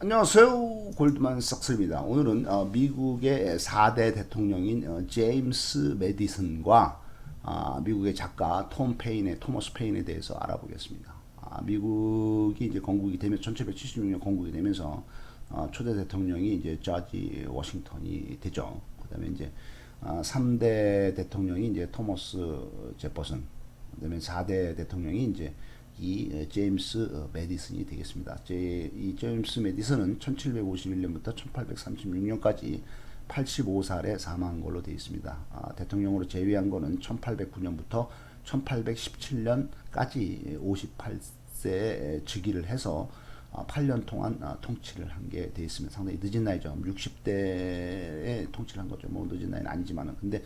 안녕하세요. 골드만삭스입니다. 오늘은 미국의 4대 대통령인 제임스 메디슨과 미국의 작가 토머스 페인에 대해서 알아보겠습니다. 미국이 이제 건국이 되면 1776년 건국이 되면서 초대 대통령이 이제 조지 워싱턴이 되죠. 그다음에 이제 3대 대통령이 이제 토머스 제퍼슨, 그다음에 4대 대통령이 이제 이 제임스 메디슨이 되겠습니다. 이 제임스 메디슨은 1751년부터 1836년까지 85살에 사망한 걸로 되어 있습니다. 대통령으로 재위한 거는 1809년부터 1817년까지 58세에 즉위를 해서 8년 동안 통치를 한 게 되어 있습니다. 상당히 늦은 나이죠. 60대에 통치를 한 거죠. 뭐 늦은 나이는 아니지만은. 근데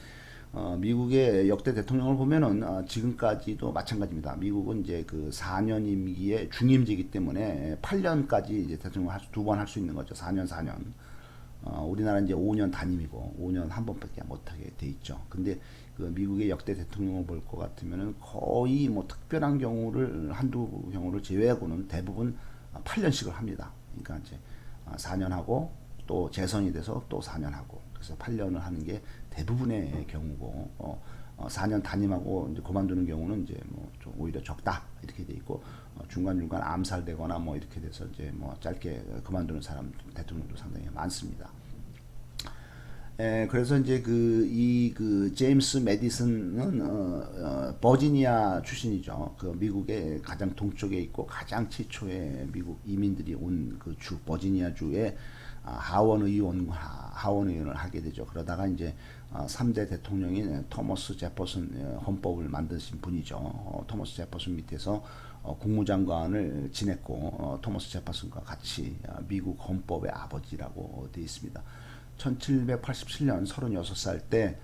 미국의 역대 대통령을 보면은 지금까지도 마찬가지입니다. 미국은 이제 그 4년 임기의 중임제이기 때문에 8년까지 이제 대통령 두 번 할 수 있는 거죠. 4년 4년. 우리나라는 이제 5년 단임이고 5년 한 번밖에 못하게 돼 있죠. 근데 그 미국의 역대 대통령을 볼 것 같으면은 거의 뭐 특별한 경우를 한두 경우를 제외하고는 대부분 8년씩을 합니다. 그러니까 이제 4년 하고 또 재선이 돼서 또 4년 하고 그래서 8년을 하는 게 대부분의 경우고 4년 단임하고 이제 그만두는 경우는 이제 뭐 좀 오히려 적다 이렇게 돼 있고 중간중간 암살되거나 뭐 이렇게 돼서 이제 뭐 짧게 그만두는 사람 대통령도 상당히 많습니다. 그래서 이제 그 제임스 메디슨은 버지니아 출신이죠. 그 미국의 가장 동쪽에 있고 가장 최초의 미국 이민들이 온 그 주 버지니아 주의 하원 의원을 하게 되죠. 그러다가 이제 3대 대통령인 토머스 제퍼슨 헌법을 만드신 분이죠. 토머스 제퍼슨 밑에서 국무장관을 지냈고 토머스 제퍼슨과 같이 미국 헌법의 아버지라고 되어 있습니다. 1787년 36살 때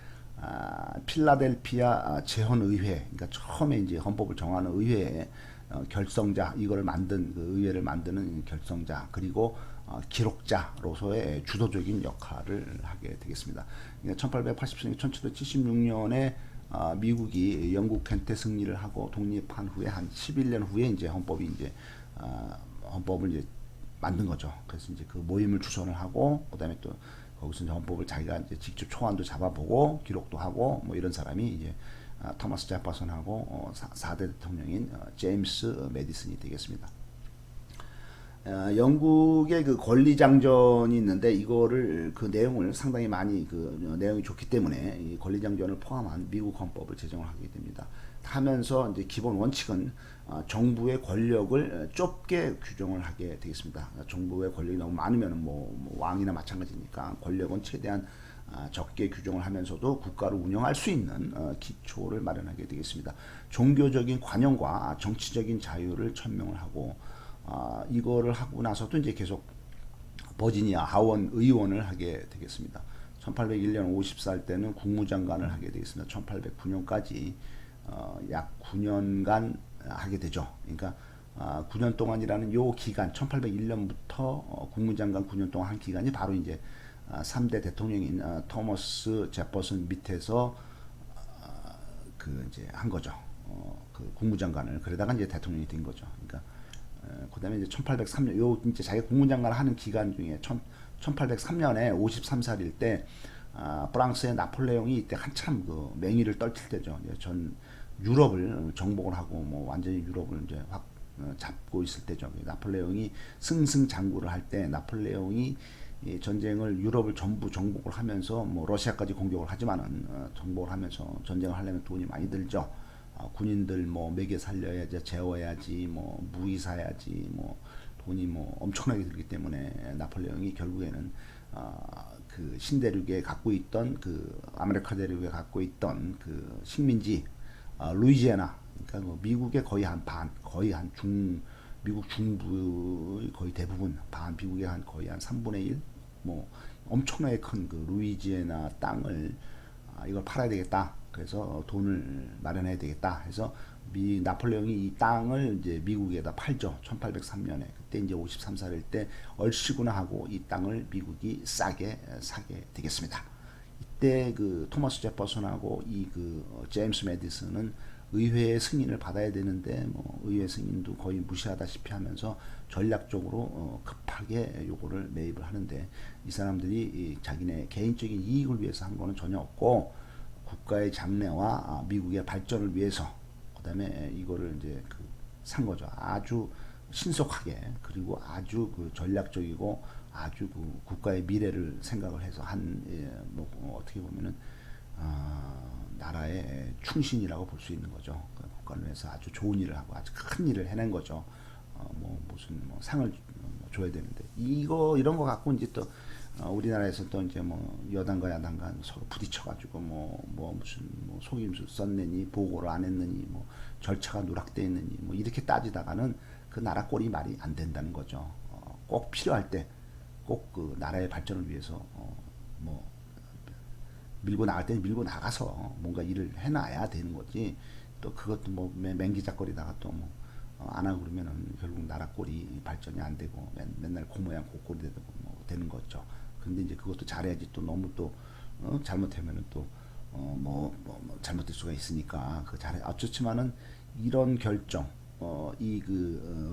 필라델피아 제헌의회, 그러니까 처음에 이제 헌법을 정하는 의회에 결성자, 이거를 만든 그 의회를 만드는 결성자 그리고 기록자로서의 주도적인 역할을 하게 되겠습니다. 그러니까 1887년, 1776년에 미국이 영국 캔트 승리를 하고 독립한 후에 한 11년 후에 이제 헌법을 이제 만든 거죠. 그래서 이제 그 모임을 주선을 하고 그다음에 또 거기서 이제 헌법을 자기가 이제 직접 초안도 잡아보고 기록도 하고 뭐 이런 사람이 이제 토마스 제퍼슨하고 4대 대통령인 제임스 메디슨이 되겠습니다. 영국의 그 권리장전이 있는데 이거를 그 내용을 상당히 많이 그 내용이 좋기 때문에 이 권리장전을 포함한 미국 헌법을 제정을 하게 됩니다. 하면서 이제 기본 원칙은 정부의 권력을 좁게 규정을 하게 되겠습니다. 정부의 권력이 너무 많으면 뭐 왕이나 마찬가지니까 권력은 최대한 적게 규정을 하면서도 국가를 운영할 수 있는 기초를 마련하게 되겠습니다. 종교적인 관용과 정치적인 자유를 천명을 하고 이거를 하고 나서도 이제 계속 버지니아 하원 의원을 하게 되겠습니다. 1801년 50살 때는 국무장관을 하게 되겠습니다. 1809년까지 약 9년간 하게 되죠. 그러니까 9년 동안이라는 요 기간, 1801년부터 국무장관 9년 동안 한 기간이 바로 이제 3대 대통령인 토머스 제퍼슨 밑에서 그 이제 한 거죠. 그 국무장관을 그러다가 이제 대통령이 된 거죠. 그러니까 그다음에 이제 1803년 요 이제 자기 국무장관을 하는 기간 중에 1803년에 53살일 때 프랑스의 나폴레옹이 이때 한참 그 맹위를 떨칠 때죠. 전 유럽을 정복을 하고 뭐 완전히 유럽을 이제 확 잡고 있을 때죠. 나폴레옹이 승승장구를 할 때 나폴레옹이 이 전쟁을 유럽을 전부 정복을 하면서 뭐 러시아까지 공격을 하지만은 정복을 하면서 전쟁을 하려면 돈이 많이 들죠. 군인들 뭐 먹여 살려야지, 재워야지, 뭐 무기 사야지, 뭐 돈이 뭐 엄청나게 들기 때문에 나폴레옹이 결국에는 그 신대륙에 갖고 있던 그 아메리카 대륙에 갖고 있던 그 식민지 루이지애나, 그러니까 뭐 미국의 거의 한 반, 거의 한 미국 중부의 거의 대부분 반, 미국의 한 거의 한 3분의 1, 뭐 엄청나게 큰 그 루이지애나 땅을 이걸 팔아야 되겠다. 그래서 돈을 마련해야 되겠다 해서 나폴레옹이 이 땅을 이제 미국에다 팔죠. 1803년에. 그때 이제 53살일 때 얼씨구나 하고 이 땅을 미국이 싸게 사게 되겠습니다. 이때 그 토마스 제퍼슨하고 이 그 제임스 메디슨은 의회의 승인을 받아야 되는데 뭐 의회 승인도 거의 무시하다시피 하면서 전략적으로 정확하게 요거를 매입을 하는데, 이 사람들이 이 자기네 개인적인 이익을 위해서 한 거는 전혀 없고, 국가의 장래와 미국의 발전을 위해서 그다음에 이거를 이제 산 거죠. 아주 신속하게, 그리고 아주 전략적이고 아주 국가의 미래를 생각을 해서 뭐 어떻게 보면은 나라의 충신이라고 볼 수 있는 거죠. 국가를 위해서 아주 좋은 일을 하고 아주 큰 일을 해낸 거죠. 뭐 무슨 뭐 상을 줘야 되는데, 이런 거 갖고 이제 또 우리나라에서 또 이제 뭐 여당과 야당과 서로 부딪혀가지고 뭐 무슨 뭐 속임수 썼느니, 보고를 안 했느니, 뭐 절차가 누락돼 있느니, 뭐 이렇게 따지다가는 그 나라 꼴이 말이 안 된다는 거죠. 꼭 필요할 때 꼭 그 나라의 발전을 위해서 뭐 밀고 나갈 때는 밀고 나가서 뭔가 일을 해놔야 되는 거지. 또 그것도 뭐 맹기작거리다가 또 뭐 안 하고 그러면은 결국 나라 꼴이 발전이 안 되고 맨날 고모양 고꼴이 되고 뭐 되는 거죠. 근데 이제 그것도 잘해야지. 또 너무 또 잘못하면은 또 잘못될 수가 있으니까 그 잘해. 어쩌지만은 이런 결정,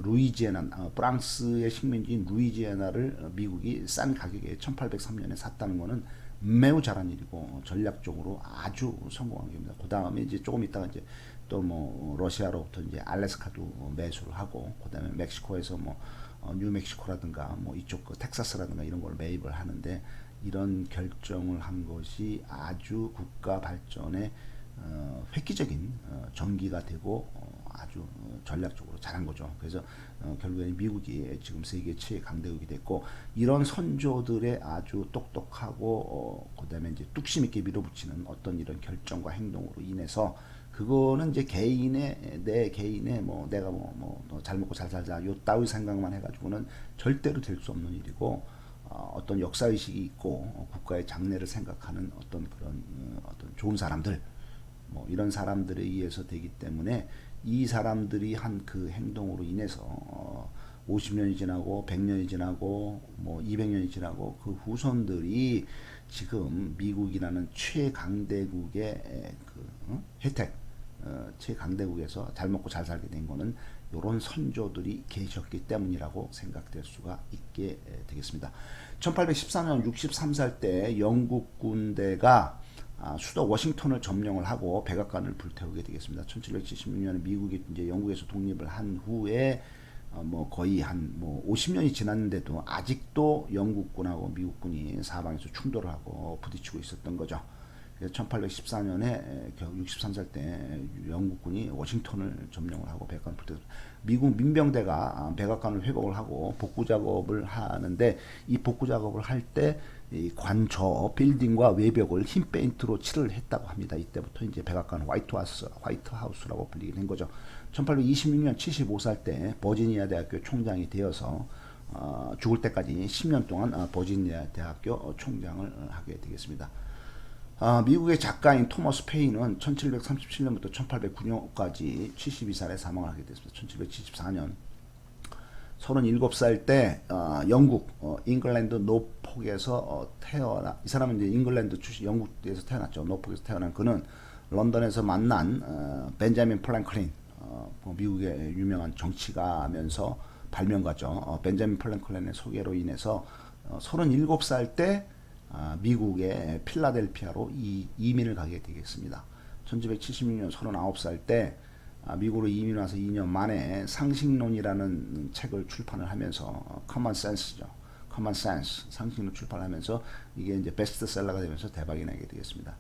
루이지애나, 프랑스의 식민지인 루이지애나를 미국이 싼 가격에 1803년에 샀다는 거는 매우 잘한 일이고 전략적으로 아주 성공한 겁니다. 그 다음에 이제 조금 있다가 이제 또 뭐 러시아로부터 이제 알래스카도 매수를 하고, 그 다음에 멕시코에서 뭐 뉴멕시코라든가 뭐 이쪽 텍사스라든가 이런 걸 매입을 하는데, 이런 결정을 한 것이 아주 국가 발전에 획기적인 전기가 되고 아주 전략적으로 잘한 거죠. 그래서 결국에 미국이 지금 세계 최 강대국이 됐고, 이런 선조들의 아주 똑똑하고 그다음에 이제 뚝심 있게 밀어붙이는 어떤 이런 결정과 행동으로 인해서, 그거는 이제 내 개인의 뭐 내가 잘 먹고 잘 살자 요 따위 생각만 해가지고는 절대로 될 수 없는 일이고, 어떤 역사의식이 있고 국가의 장래를 생각하는 어떤 그런 어떤 좋은 사람들, 뭐 이런 사람들에 의해서 되기 때문에, 이 사람들이 한 그 행동으로 인해서 50년이 지나고 100년이 지나고 뭐 200년이 지나고 그 후손들이 지금 미국이라는 최강대국의 혜택, 최강대국에서 잘 먹고 잘 살게 된 거는 이런 선조들이 계셨기 때문이라고 생각될 수가 있게 되겠습니다. 1814년 63살 때 영국 군대가 수도 워싱턴을 점령을 하고 백악관을 불태우게 되겠습니다. 1776년에 미국이 이제 영국에서 독립을 한 후에 뭐 거의 한 뭐 50년이 지났는데도 아직도 영국군하고 미국군이 사방에서 충돌을 하고 부딪히고 있었던 거죠. 그래서 1814년에 겨우 63살 때 영국군이 워싱턴을 점령을 하고 백악관을 불태웠습니다. 미국 민병대가 백악관을 회복을 하고 복구 작업을 하는데, 이 복구 작업을 할 때 이 관저 빌딩과 외벽을 흰 페인트로 칠을 했다고 합니다. 이때부터 이제 백악관 화이트하우스라고 불리게 된 거죠. 1826년 75살 때 버지니아 대학교 총장이 되어서 죽을 때까지 10년 동안 버지니아 대학교 총장을 하게 되겠습니다. 미국의 작가인 토머스 페인은 1737년부터 1809년까지 72살에 사망을 하게 됐습니다. 1774년 37살 때 영국 잉글랜드 노폭에서 이 사람은 이제 잉글랜드 출신, 영국에서 태어났죠. 노폭에서 태어난 그는 런던에서 만난 벤자민 플랭클린, 미국의 유명한 정치가면서 발명가죠. 벤자민 플랭클린의 소개로 인해서 37살 때 미국의 필라델피아로 이민을 가게 되겠습니다. 1976년 39살 때 미국으로 이민 와서 2년 만에 상식론이라는 책을 출판을 하면서 커먼 센스죠. 커먼 센스, 상식론 출판을 하면서 이게 이제 베스트셀러가 되면서 대박이 나게 되겠습니다.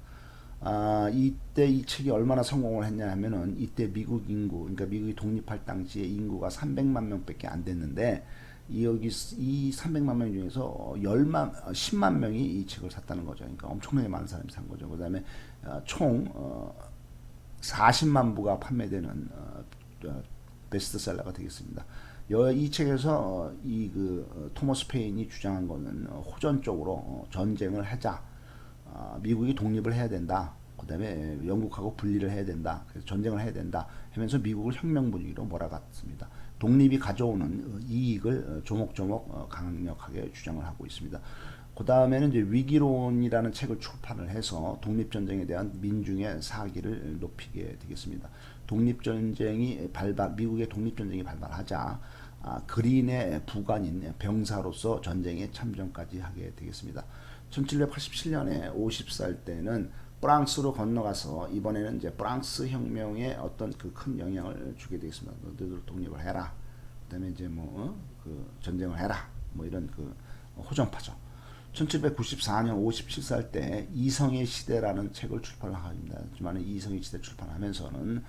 이때 이 책이 얼마나 성공을 했냐 하면은, 이때 미국 인구, 그러니까 미국이 독립할 당시에 인구가 300만 명밖에 안 됐는데, 이 300만 명 중에서 10만 명이 이 책을 샀다는 거죠. 그러니까 엄청나게 많은 사람이 산 거죠. 그 다음에 총 40만 부가 판매되는 베스트셀러가 되겠습니다. 이 책에서 토머스 페인이 주장한 거는 호전적으로 전쟁을 하자, 미국이 독립을 해야 된다, 그 다음에 영국하고 분리를 해야 된다, 그래서 전쟁을 해야 된다 하면서 미국을 혁명 분위기로 몰아갔습니다. 독립이 가져오는 이익을 조목조목 강력하게 주장을 하고 있습니다. 그 다음에는 이제 위기론이라는 책을 출판을 해서 독립전쟁에 대한 민중의 사기를 높이게 되겠습니다. 미국의 독립전쟁이 발발하자 그린의 부관인 병사로서 전쟁에 참전까지 하게 되겠습니다. 1787년에 50살 때는 프랑스로 건너가서 이번에는 이제 프랑스 혁명에 어떤 그 큰 영향을 주게 되겠습니다. 너희들 독립을 해라. 그다음에 이제 그 전쟁을 해라. 뭐 이런 그 호전파죠. 1794년 57살 때 이성의 시대라는 책을 출판합니다. 하지만 이성의 시대 출판하면서는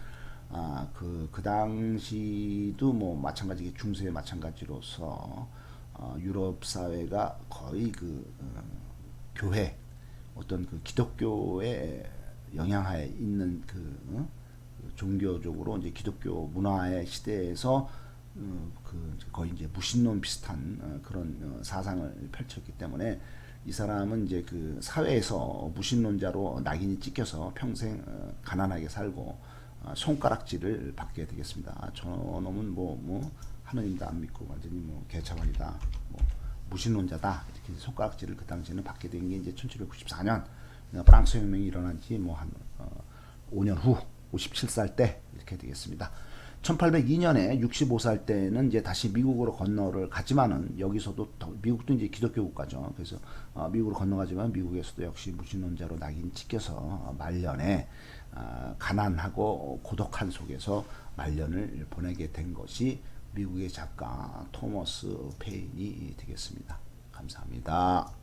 그 당시도 뭐 마찬가지 중세에 마찬가지로서 유럽 사회가 거의 교회 어떤 그 기독교의 영향하에 있는 종교적으로 이제 기독교 문화의 시대에서 거의 이제 무신론 비슷한 그런 사상을 펼쳤기 때문에 이 사람은 이제 그 사회에서 무신론자로 낙인이 찍혀서 평생 가난하게 살고 손가락질을 받게 되겠습니다. 저놈은 뭐 하느님도 안 믿고 완전히 뭐 개차반이다, 뭐 무신론자다 이렇게 손가락질을 그 당시에는 받게 된 게 이제 1794년 프랑스 혁명이 일어난 지 뭐 한 5년 후 57살 때 이렇게 되겠습니다. 1802년에 65살 때는 이제 다시 미국으로 건너를 가지만은 여기서도 미국도 이제 기독교 국가죠. 그래서 미국으로 건너가지만 미국에서도 역시 무신론자로 낙인 찍혀서 말년에 가난하고 고독한 속에서 말년을 보내게 된 것이 미국의 작가 토머스 페인이 되겠습니다. 감사합니다.